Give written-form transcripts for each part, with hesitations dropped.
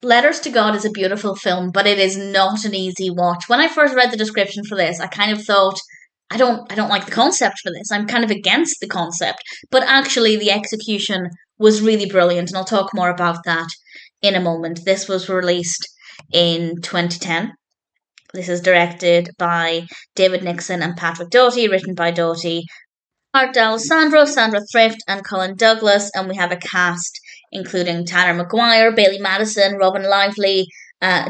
Letters to God is a beautiful film, but it is not an easy watch. When I first read the description for this, I kind of thought, I don't like the concept for this. I'm kind of against the concept. But actually the execution was really brilliant, and I'll talk more about that in a moment. This was released in 2010. This is directed by David Nixon and Patrick Doughty, written by Doughty, art Sandra Thrift, and Cullen Douglas, and we have a cast including Tyler Maguire, Bailee Madison, Robyn Lively,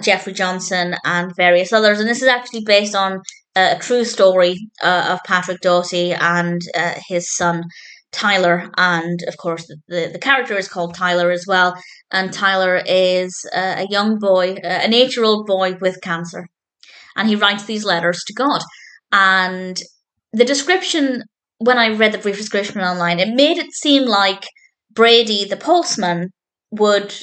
Jeffrey Johnson, and various others. And this is actually based on a true story of Patrick Doughty and his son Tyler, and of course the character is called Tyler as well. And Tyler is a young boy, an 8-year-old boy with cancer, and he writes these letters to God. And the description, when I read the brief description online, it made it seem like Brady, the postman, would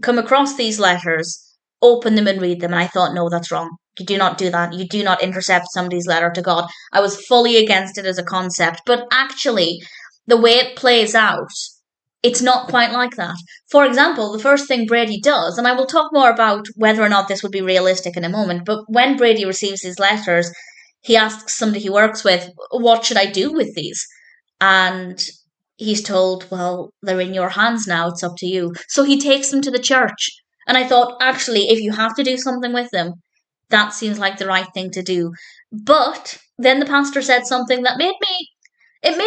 come across these letters, open them and read them. And I thought, no, that's wrong. You do not do that. You do not intercept somebody's letter to God. I was fully against it as a concept. But actually, the way it plays out, it's not quite like that. For example, the first thing Brady does, and I will talk more about whether or not this would be realistic in a moment, but when Brady receives his letters, he asks somebody he works with, what should I do with these? And he's told, well, they're in your hands now, it's up to you. So he takes them to the church. And I thought, actually, if you have to do something with them, that seems like the right thing to do. But then the pastor said something that made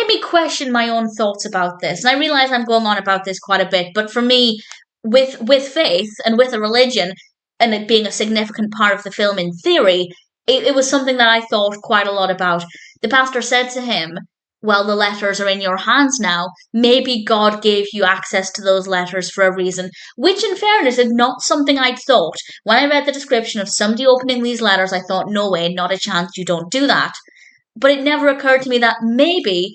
me question my own thoughts about this. And I realize I'm going on about this quite a bit, but for me, with faith and with a religion, and it being a significant part of the film in theory, it was something that I thought quite a lot about. The pastor said to him, well, the letters are in your hands now. Maybe God gave you access to those letters for a reason, which in fairness is not something I'd thought. When I read the description of somebody opening these letters, I thought, no way, not a chance, you don't do that. But it never occurred to me that maybe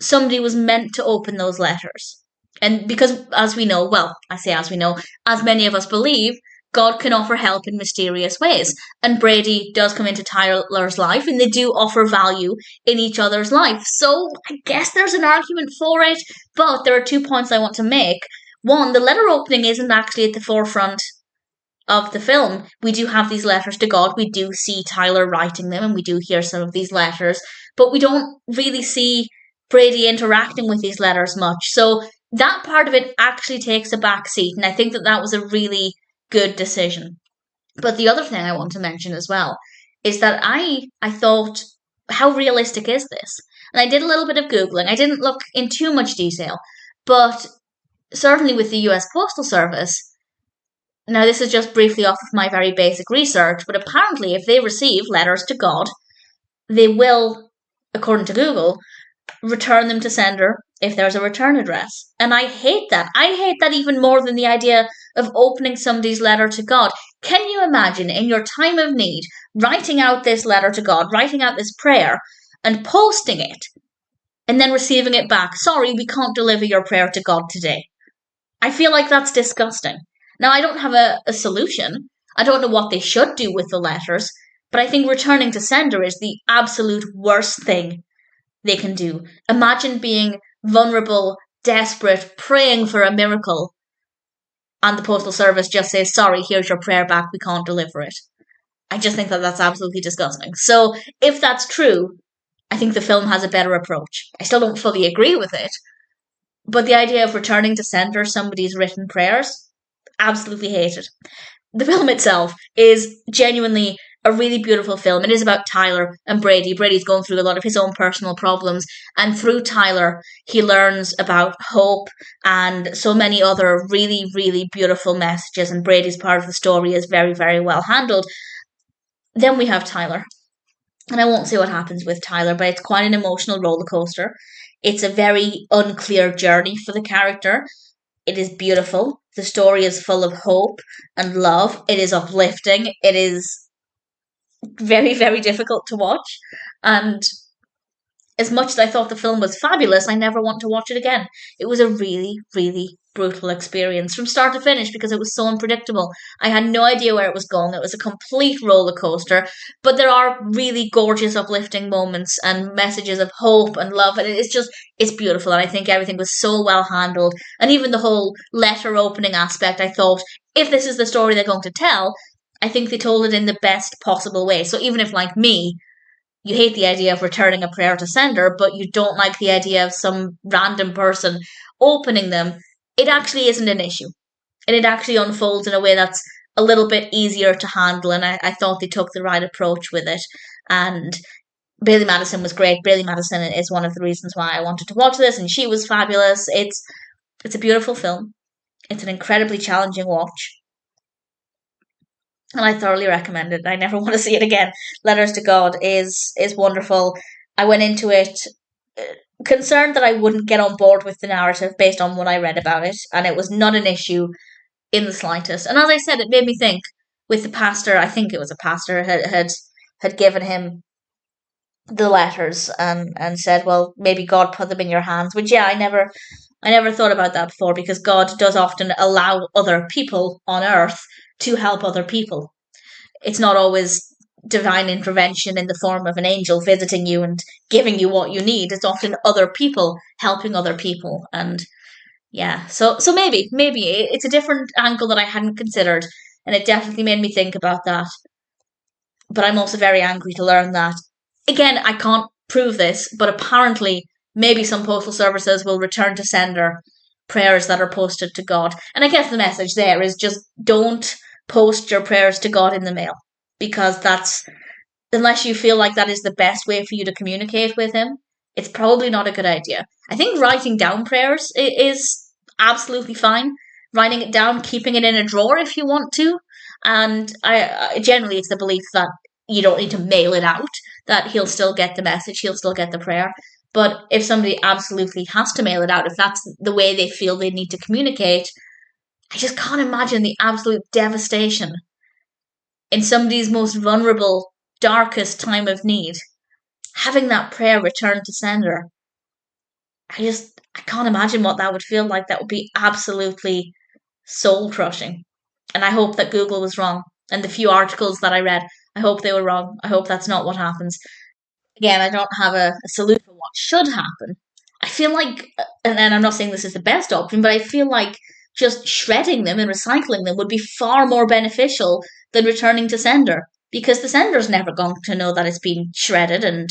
somebody was meant to open those letters. And because, as we know, well, I say as we know, as many of us believe, God can offer help in mysterious ways. And Brady does come into Tyler's life, and they do offer value in each other's life. So I guess there's an argument for it, but there are 2 points I want to make. One, the letter opening isn't actually at the forefront of the film. We do have these letters to God. We do see Tyler writing them, and we do hear some of these letters, but we don't really see Brady interacting with these letters much. So that part of it actually takes a back seat, and I think that was a really good decision. But the other thing I want to mention as well is that I thought, how realistic is this? And I did a little bit of Googling. I didn't look in too much detail, but certainly with the US Postal Service, now this is just briefly off of my very basic research, but apparently if they receive letters to God, they will, according to Google, return them to sender if there's a return address. And I hate that. I hate that even more than the idea of opening somebody's letter to God. Can you imagine, in your time of need, writing out this letter to God, writing out this prayer, and posting it, and then receiving it back? Sorry, we can't deliver your prayer to God today. I feel like that's disgusting. Now, I don't have a solution. I don't know what they should do with the letters, but I think returning to sender is the absolute worst thing they can do. Imagine being vulnerable, desperate, praying for a miracle, and the Postal Service just says, sorry, here's your prayer back, we can't deliver it. I just think that's absolutely disgusting. So if that's true, I think the film has a better approach. I still don't fully agree with it, but the idea of returning to sender somebody's written prayers, absolutely hate it. The film itself is genuinely a really beautiful film. It is about Tyler and Brady. Brady's going through a lot of his own personal problems, and through Tyler, he learns about hope and so many other really, really beautiful messages, and Brady's part of the story is very, very well handled. Then we have Tyler, and I won't say what happens with Tyler, but it's quite an emotional roller coaster. It's a very unclear journey for the character. It is beautiful. The story is full of hope and love. It is uplifting. It is very, very difficult to watch. And as much as I thought the film was fabulous, I never want to watch it again. It was a really, really brutal experience from start to finish because it was so unpredictable. I had no idea where it was going. It was a complete roller coaster, but there are really gorgeous, uplifting moments and messages of hope and love, and it's beautiful. And I think everything was so well handled, and even the whole letter opening aspect. I thought, if this is the story they're going to tell, I think they told it in the best possible way. So even if, like me, you hate the idea of returning a prayer to sender, but you don't like the idea of some random person opening them, it actually isn't an issue. And it actually unfolds in a way that's a little bit easier to handle. And I thought they took the right approach with it. And Bailee Madison was great. Bailee Madison is one of the reasons why I wanted to watch this, and she was fabulous. It's a beautiful film. It's an incredibly challenging watch. And I thoroughly recommend it. I never want to see it again. Letters to God is wonderful. I went into it concerned that I wouldn't get on board with the narrative based on what I read about it, and it was not an issue in the slightest. And as I said, it made me think with the pastor. I think it was a pastor had given him the letters and said, well, maybe God put them in your hands. Which, yeah, I never thought about that before, because God does often allow other people on earth to help other people. It's not always divine intervention in the form of an angel visiting you and giving you what you need. It's often other people helping other people. And yeah, so maybe it's a different angle that I hadn't considered, and it definitely made me think about that. But I'm also very angry to learn that, again, I can't prove this, but apparently maybe some postal services will return to sender prayers that are posted to God. And I guess the message there is just don't post your prayers to God in the mail, because that's, unless you feel like that is the best way for you to communicate with him, it's probably not a good idea. I think writing down prayers is absolutely fine. Writing it down, keeping it in a drawer if you want to. And I generally, it's the belief that you don't need to mail it out, that he'll still get the message, he'll still get the prayer. But if somebody absolutely has to mail it out, if that's the way they feel they need to communicate, I just can't imagine the absolute devastation in somebody's most vulnerable, darkest time of need. Having that prayer returned to sender, I can't imagine what that would feel like. That would be absolutely soul crushing. And I hope that Google was wrong. And the few articles that I read, I hope they were wrong. I hope that's not what happens. Again, I don't have a solution for what should happen. I feel like, and I'm not saying this is the best option, but I feel like just shredding them and recycling them would be far more beneficial than returning to sender, because the sender's never going to know that it's been shredded and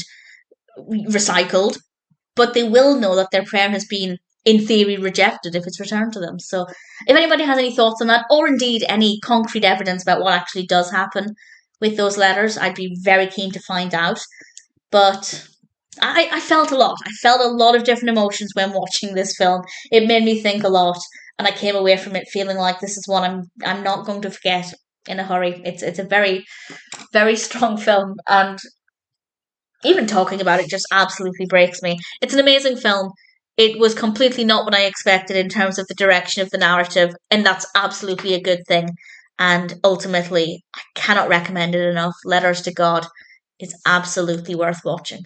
recycled, but they will know that their prayer has been, in theory, rejected if it's returned to them. So if anybody has any thoughts on that, or indeed any concrete evidence about what actually does happen with those letters, I'd be very keen to find out. But I felt a lot. I felt a lot of different emotions when watching this film. It made me think a lot, and I came away from it feeling like this is one I'm not going to forget in a hurry. It's a very, very strong film, and even talking about it just absolutely breaks me. It's an amazing film. It was completely not what I expected in terms of the direction of the narrative, and that's absolutely a good thing. And ultimately, I cannot recommend it enough. Letters to God is absolutely worth watching.